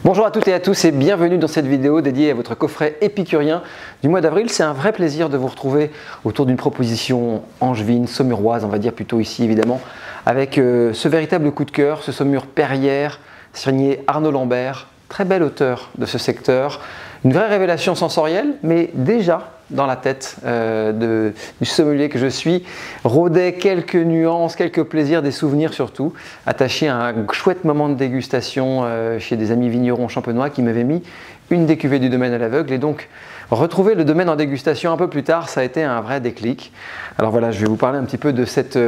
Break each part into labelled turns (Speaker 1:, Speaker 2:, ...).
Speaker 1: Bonjour à toutes et à tous et bienvenue dans cette vidéo dédiée à votre coffret épicurien du mois d'avril. C'est un vrai plaisir de vous retrouver autour d'une proposition angevine, saumuroise, on va dire plutôt ici évidemment, avec ce véritable coup de cœur, ce saumur Perrière, signé Arnaud Lambert, très bel auteur de ce secteur. Une vraie révélation sensorielle, mais déjà dans la tête du sommelier que je suis, rôdait quelques nuances, quelques plaisirs, des souvenirs surtout, attachés à un chouette moment de dégustation chez des amis vignerons champenois qui m'avaient mis une des cuvées du domaine à l'aveugle. Et donc, retrouver le domaine en dégustation un peu plus tard, ça a été un vrai déclic. Alors voilà, je vais vous parler un petit peu de cette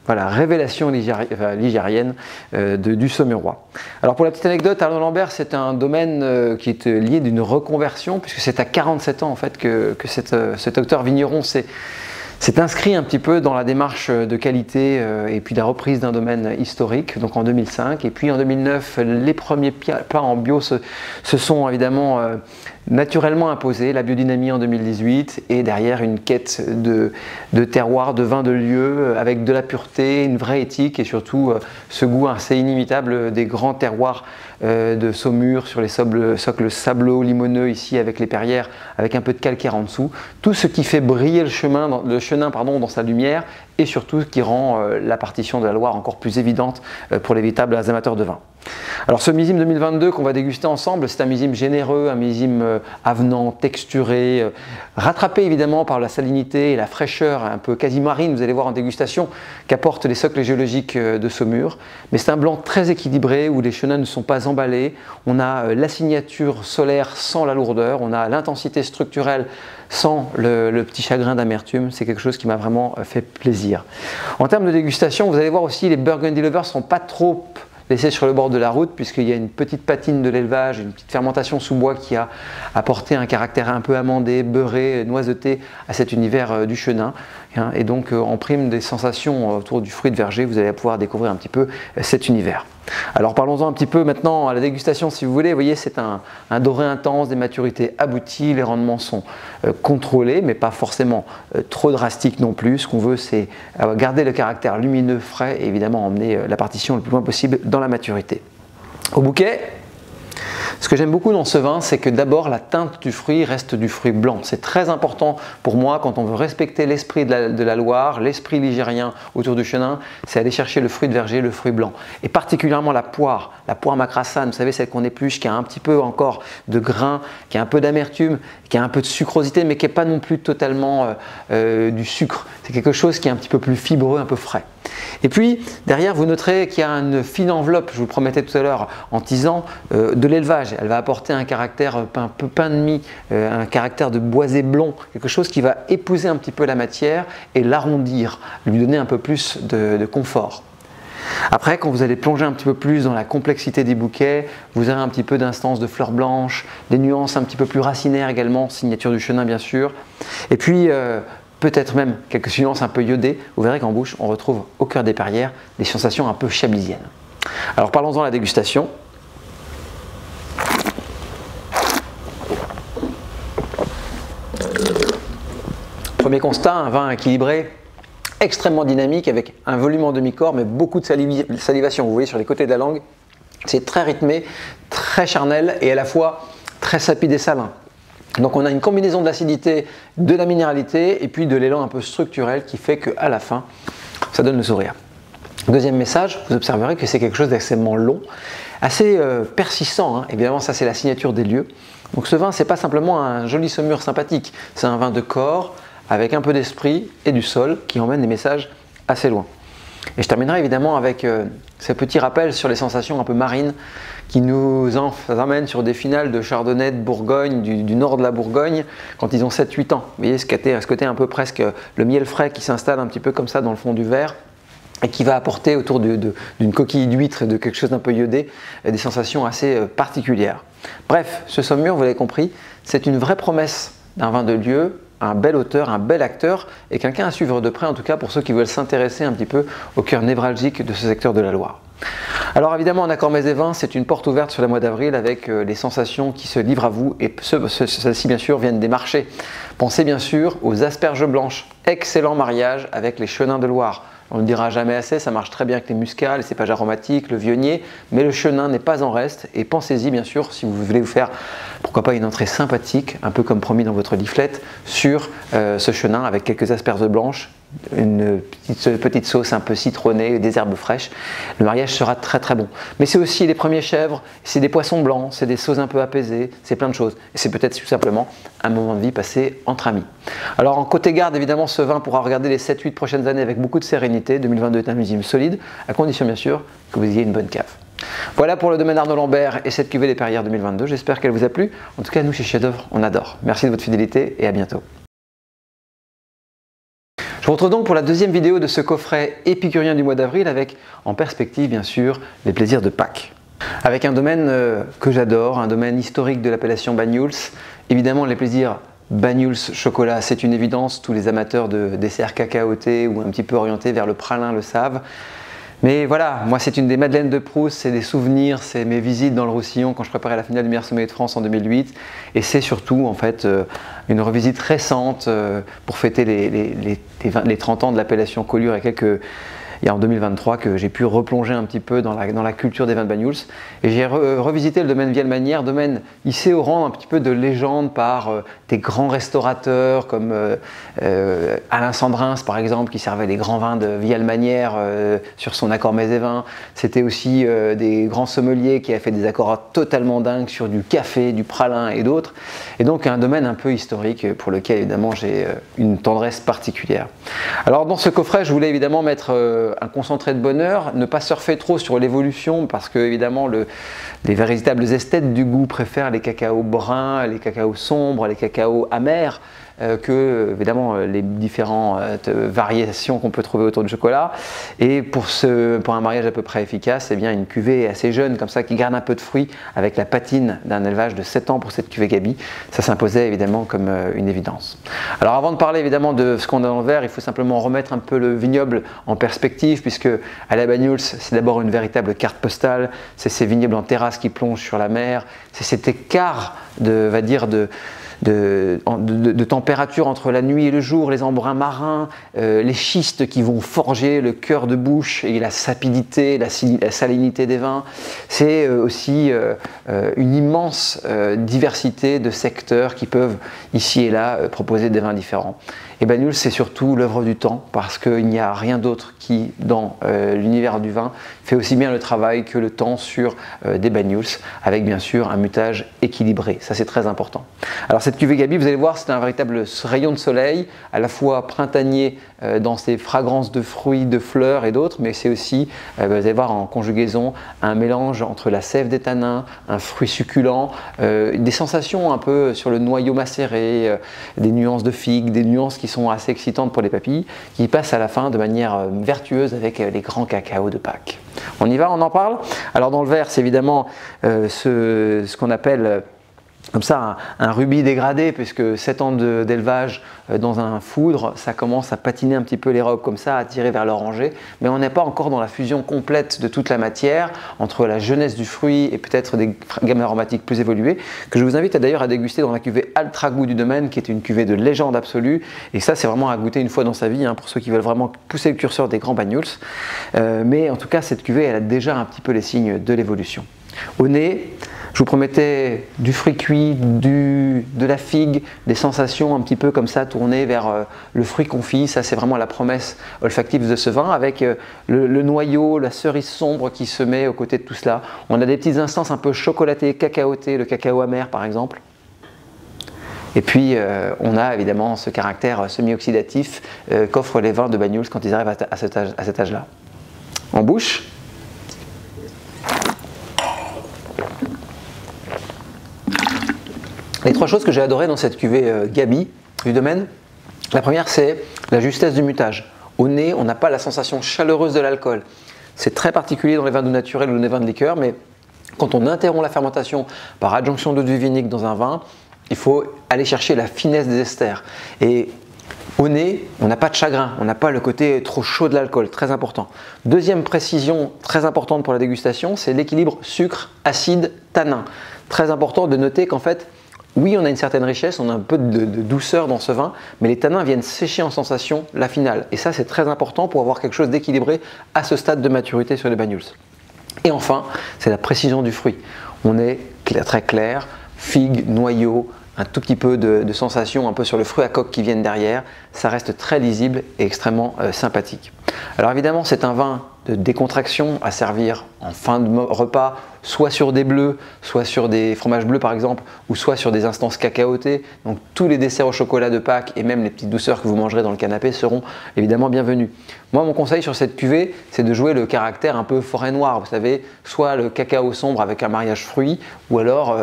Speaker 1: révélation ligérienne du Saumurois. Alors pour la petite anecdote, Arnaud Lambert, c'est un domaine qui est lié d'une reconversion, puisque c'est à 47 ans en fait que cet auteur vigneron s'est inscrit un petit peu dans la démarche de qualité et puis de la reprise d'un domaine historique, donc en 2005. Et puis en 2009, les premiers plats en bio se sont évidemment naturellement imposés, la biodynamie en 2018 et derrière une quête de terroir, de vin de lieu avec de la pureté, une vraie éthique et surtout ce goût assez inimitable des grands terroirs de Saumur sur les socles sableaux, limoneux ici avec les Perrières, avec un peu de calcaire en dessous. Tout ce qui fait briller le chenin dans sa lumière et surtout qui rend la partition de la Loire encore plus évidente pour les véritables amateurs de vin. Alors ce millésime 2022 qu'on va déguster ensemble, c'est un millésime généreux, un millésime avenant, texturé, rattrapé évidemment par la salinité et la fraîcheur un peu quasi marine, vous allez voir en dégustation, qu'apportent les socles géologiques de Saumur. Mais c'est un blanc très équilibré où les chenins ne sont pas emballés, on a la signature solaire sans la lourdeur, on a l'intensité structurelle sans le petit chagrin d'amertume. C'est quelque chose qui m'a vraiment fait plaisir. En termes de dégustation, vous allez voir aussi les Burgundy Lovers ne sont pas trop laissés sur le bord de la route puisqu'il y a une petite patine de l'élevage, une petite fermentation sous bois qui a apporté un caractère un peu amandé, beurré, noiseté à cet univers du chenin. Et donc en prime des sensations autour du fruit de verger, vous allez pouvoir découvrir un petit peu cet univers. Alors parlons-en un petit peu maintenant à la dégustation si vous voulez. Vous voyez, c'est un doré intense, des maturités abouties, les rendements sont contrôlés mais pas forcément trop drastiques non plus. Ce qu'on veut, c'est garder le caractère lumineux, frais et évidemment emmener la partition le plus loin possible dans la maturité. Au bouquet, ce que j'aime beaucoup dans ce vin, c'est que d'abord la teinte du fruit reste du fruit blanc. C'est très important pour moi quand on veut respecter l'esprit de la Loire, l'esprit ligérien autour du chenin, c'est aller chercher le fruit de verger, le fruit blanc. Et particulièrement la poire macrassane, vous savez, celle qu'on épluche, qui a un petit peu encore de grain, qui a un peu d'amertume, qui a un peu de sucrosité, mais qui n'est pas non plus totalement du sucre. C'est quelque chose qui est un petit peu plus fibreux, un peu frais. Et puis derrière, vous noterez qu'il y a une fine enveloppe, je vous le promettais tout à l'heure en teasant, de l'élevage. Elle va apporter un caractère un peu pain de mie, un caractère de boisé blond, quelque chose qui va épouser un petit peu la matière et l'arrondir, lui donner un peu plus de confort. Après, quand vous allez plonger un petit peu plus dans la complexité des bouquets, vous aurez un petit peu d'instances de fleurs blanches, des nuances un petit peu plus racinaires également, signature du chenin bien sûr. Et puis peut-être même quelques nuances un peu iodées. Vous verrez qu'en bouche, on retrouve au cœur des Perrières des sensations un peu chablisiennes. Alors parlons-en à la dégustation. Premier constat, un vin équilibré, extrêmement dynamique avec un volume en demi-corps mais beaucoup de salivation. Vous voyez sur les côtés de la langue, c'est très rythmé, très charnel et à la fois très sapide et salin. Donc on a une combinaison de l'acidité, de la minéralité et puis de l'élan un peu structurel qui fait qu'à la fin, ça donne le sourire. Deuxième message, vous observerez que c'est quelque chose d'extrêmement long, assez persistant. Évidemment, ça c'est la signature des lieux. Donc ce vin, c'est pas simplement un joli saumur sympathique, c'est un vin de corps avec un peu d'esprit et du sol qui emmène des messages assez loin. Et je terminerai évidemment avec ce petit rappel sur les sensations un peu marines qui nous amènent sur des finales de Chardonnay de Bourgogne, du nord de la Bourgogne, quand ils ont 7-8 ans. Vous voyez ce côté un peu presque le miel frais qui s'installe un petit peu comme ça dans le fond du verre et qui va apporter autour d'une coquille d'huître et de quelque chose d'un peu iodé des sensations assez particulières. Bref, ce Saumur, vous l'avez compris, c'est une vraie promesse d'un vin de lieu, un bel auteur, un bel acteur et quelqu'un à suivre de près en tout cas pour ceux qui veulent s'intéresser un petit peu au cœur névralgique de ce secteur de la Loire. Alors évidemment en Accord Mets et Vins, c'est une porte ouverte sur le mois d'avril avec les sensations qui se livrent à vous et celles-ci bien sûr viennent des marchés. Pensez bien sûr aux asperges blanches, excellent mariage avec les chenins de Loire. On ne le dira jamais assez, ça marche très bien avec les muscats, les cépages aromatiques, le vionnier, mais le chenin n'est pas en reste. Et pensez-y bien sûr si vous voulez vous faire, pourquoi pas, une entrée sympathique, un peu comme promis dans votre leaflet, sur ce chenin avec quelques asperges blanches, une petite sauce un peu citronnée, des herbes fraîches. Le mariage sera très très bon. Mais c'est aussi les premiers chèvres, c'est des poissons blancs, c'est des sauces un peu apaisées, c'est plein de choses. Et c'est peut-être tout simplement un moment de vie passé entre amis. Alors en côté garde, évidemment, ce vin pourra regarder les 7-8 prochaines années avec beaucoup de sérénité. 2022 est un millésime solide, à condition bien sûr que vous ayez une bonne cave. Voilà pour le domaine Arnaud Lambert et cette cuvée des Perrières 2022. J'espère qu'elle vous a plu. En tout cas, nous chez Chef d'Œuvre, on adore. Merci de votre fidélité et à bientôt. Je vous retrouve donc pour la deuxième vidéo de ce coffret épicurien du mois d'avril avec en perspective bien sûr les plaisirs de Pâques. Avec un domaine que j'adore, un domaine historique de l'appellation Banyuls. Évidemment les plaisirs Banyuls chocolat, c'est une évidence, tous les amateurs de desserts cacaotés ou un petit peu orientés vers le pralin le savent. Mais voilà, moi c'est une des Madeleines de Proust, c'est des souvenirs, c'est mes visites dans le Roussillon quand je préparais la finale du meilleur sommelier de France en 2008. Et c'est surtout en fait une revisite récente pour fêter les 30 ans de l'appellation Collioure et en 2023 que j'ai pu replonger un petit peu dans la culture des vins de Banyuls. Et j'ai revisité le domaine Vielmanière, domaine hissé au rang un petit peu de légende par des grands restaurateurs comme Alain Sandrins par exemple, qui servait les grands vins de Vielmanière sur son accord mets et vins. C'était aussi des grands sommeliers qui a fait des accords totalement dingues sur du café, du pralin et d'autres. Et donc un domaine un peu historique pour lequel évidemment j'ai une tendresse particulière. Alors dans ce coffret, je voulais évidemment mettre un concentré de bonheur, ne pas surfer trop sur l'évolution parce que évidemment les véritables esthètes du goût préfèrent les cacaos bruns, les cacaos sombres, les cacaos amers que évidemment les différentes variations qu'on peut trouver autour du chocolat. Et pour un mariage à peu près efficace, eh bien une cuvée assez jeune comme ça qui garde un peu de fruits avec la patine d'un élevage de 7 ans pour cette cuvée Gaby, ça s'imposait évidemment comme une évidence. Alors avant de parler évidemment de ce qu'on a dans le verre, il faut simplement remettre un peu le vignoble en perspective puisque à la Banyuls, c'est d'abord une véritable carte postale, c'est ces vignobles en terrasse qui plongent sur la mer, c'est cet écart de température entre la nuit et le jour, les embruns marins, les schistes qui vont forger le cœur de bouche et la sapidité, la salinité des vins. C'est aussi une immense diversité de secteurs qui peuvent ici et là proposer des vins différents. Et Banyuls, c'est surtout l'œuvre du temps parce qu'il n'y a rien d'autre qui, dans l'univers du vin, fait aussi bien le travail que le temps sur des Banyuls, avec bien sûr un mutage équilibré. Ça, c'est très important. Alors cette cuvée Gaby, vous allez voir, c'est un véritable rayon de soleil, à la fois printanier dans ses fragrances de fruits, de fleurs et d'autres, mais c'est aussi, vous allez voir, en conjugaison, un mélange entre la sève des tanins, un fruit succulent, des sensations un peu sur le noyau macéré, des nuances de figues, des nuances qui sont assez excitantes pour les papilles, qui passent à la fin de manière vertueuse avec les grands cacaos de Pâques. On y va, on en parle? Alors dans le verre, c'est évidemment ce qu'on appelle comme ça un rubis dégradé, puisque 7 ans d'élevage dans un foudre, ça commence à patiner un petit peu les robes comme ça, à tirer vers l'orangé, mais on n'est pas encore dans la fusion complète de toute la matière entre la jeunesse du fruit et peut-être des gammes aromatiques plus évoluées, que je vous invite d'ailleurs à déguster dans la cuvée Altra Goût du domaine, qui est une cuvée de légende absolue, et ça c'est vraiment à goûter une fois dans sa vie, hein, pour ceux qui veulent vraiment pousser le curseur des grands Banyuls, mais en tout cas cette cuvée elle a déjà un petit peu les signes de l'évolution. Au nez, je vous promettais du fruit cuit, de la figue, des sensations un petit peu comme ça tournées vers le fruit confit. Ça, c'est vraiment la promesse olfactive de ce vin avec le noyau, la cerise sombre qui se met aux côtés de tout cela. On a des petites instances un peu chocolatées, cacaotées, le cacao amer par exemple. Et puis, on a évidemment ce caractère semi-oxydatif qu'offrent les vins de Banyuls quand ils arrivent à cet âge-là. En bouche, les trois choses que j'ai adorées dans cette cuvée Gaby du domaine, la première c'est la justesse du mutage. Au nez, on n'a pas la sensation chaleureuse de l'alcool. C'est très particulier dans les vins doux naturels ou les vins de liqueur, mais quand on interrompt la fermentation par adjonction d'eau de vie vinique dans un vin, il faut aller chercher la finesse des esters. Et au nez, on n'a pas de chagrin, on n'a pas le côté trop chaud de l'alcool, très important. Deuxième précision très importante pour la dégustation, c'est l'équilibre sucre, acide, tanin. Très important de noter qu'en fait, Oui, on a une certaine richesse, on a un peu de douceur dans ce vin, mais les tanins viennent sécher en sensation la finale. Et ça, c'est très important pour avoir quelque chose d'équilibré à ce stade de maturité sur les Banyuls. Et enfin, c'est la précision du fruit. On est très clair, figue, noyau, un tout petit peu de sensation un peu sur le fruit à coque qui viennent derrière. Ça reste très lisible et extrêmement sympathique. Alors évidemment, c'est un vin de décontraction à servir en fin de repas, soit sur des bleus, soit sur des fromages bleus par exemple, ou soit sur des instances cacaotées. Donc tous les desserts au chocolat de Pâques et même les petites douceurs que vous mangerez dans le canapé seront évidemment bienvenus. Moi, mon conseil sur cette cuvée, c'est de jouer le caractère un peu forêt noire. Vous savez, soit le cacao sombre avec un mariage fruit, ou alors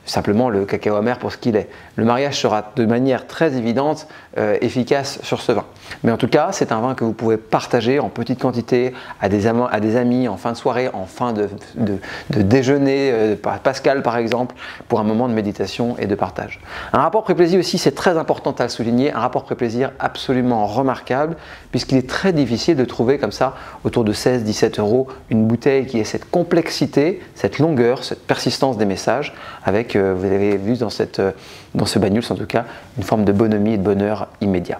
Speaker 1: simplement le cacao amer pour ce qu'il est. Le mariage sera de manière très évidente efficace sur ce vin. Mais en tout cas, c'est un vin que vous pouvez partager en petite quantité à des amis en fin de soirée, en fin de déjeuner, Pascal par exemple, pour un moment de méditation et de partage. Un rapport prix-plaisir aussi, c'est très important à le souligner, un rapport prix-plaisir absolument remarquable, puisqu'il est très difficile de trouver comme ça, autour de 16-17 €, une bouteille qui ait cette complexité, cette longueur, cette persistance des messages, avec, vous avez vu dans ce Banyuls en tout cas, une forme de bonhomie et de bonheur immédiat.